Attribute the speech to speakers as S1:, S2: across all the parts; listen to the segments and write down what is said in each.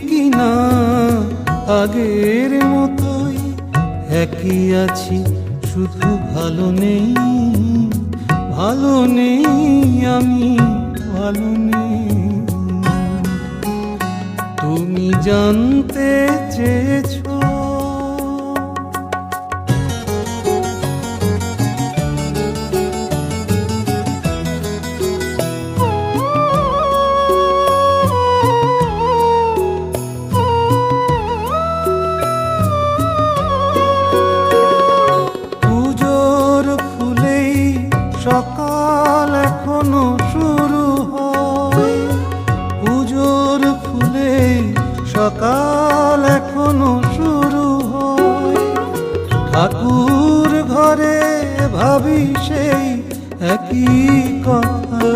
S1: কিনা আগের মতোই একই আছি, শুধু ভালো নেই, ভালো নেই, আমি ভালো নেই। তুমি জানতে চেয়েছো সকাল এখনো শুরু হয়, পুজোর ফুলে সকাল এখনো শুরু হয়। ঠাকুর ঘরে ভাবি সেই একই কথা,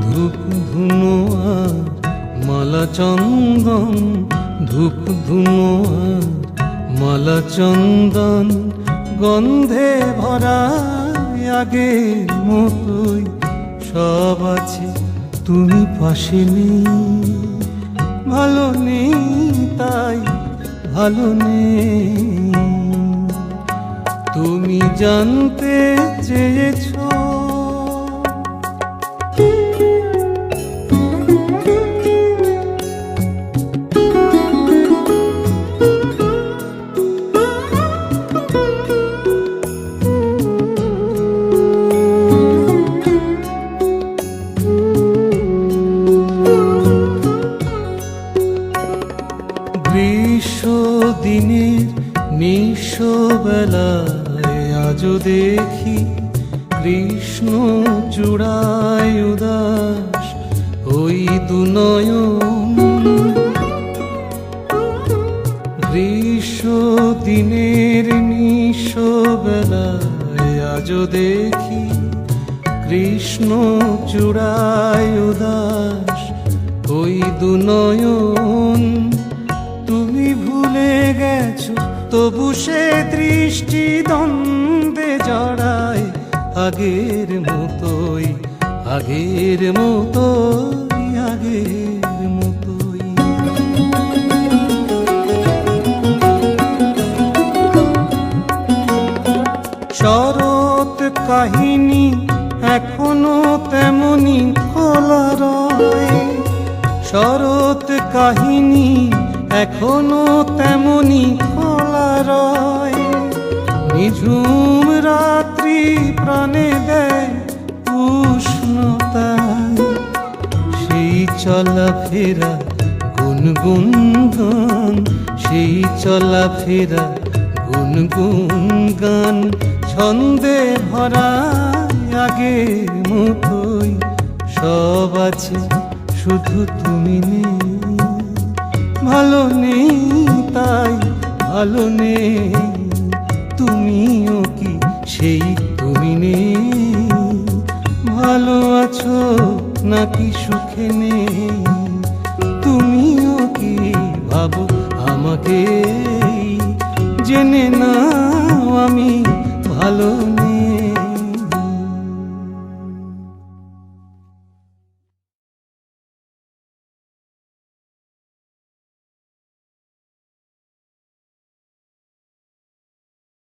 S1: ধূপ ধুনো আর মালা চন্দন, ধূপ ধুনো আর মালা চন্দন, গন্ধে ভরা আগের মতোই সব আছে, তুমি পাশে নেই, ভালো নেই, তাই ভালো নেই। তুমি জানতে চেয়েছো গ্রীষ্ম দিনের নিঃস্ব বেলায় আজও দেখি কৃষ্ণ চূড়ায় উদাস ওই দুনয়ন। গ্রীষ্ম দিনের নিঃস্ব বেলায় আজও দেখি কৃষ্ণ চূড়ায় উদাস ওই দুনয়ন। তুমি ভুলে গেছো তবু সে দৃষ্টি দ্বন্দ্বে জড়ায় আগের মতোই, আগের মতোই, আগের মতোই। শরৎ কাহিনী এখনো তেমনি খোলা রয়, শরৎ কাহিনী এখনো তেমনি খোলা রয়। নিঝুম রাত্রি প্রাণে দেয় উষ্ণতা, সেই চলাফেরা গুনগুন গান, সেই চলাফেরা গুনগুন গান, ছন্দে ভরা আগের মতোই সব আছে, শুধু তুমি নেই, ভালো নেই, তাই ভালো নেই। তুমিও কি সেই তুমি নেই, ভালো আছো নাকি সুখে নেই? তুমিও কি ভাবো আমাকে, জেনে নাও আমি ভালো নেই।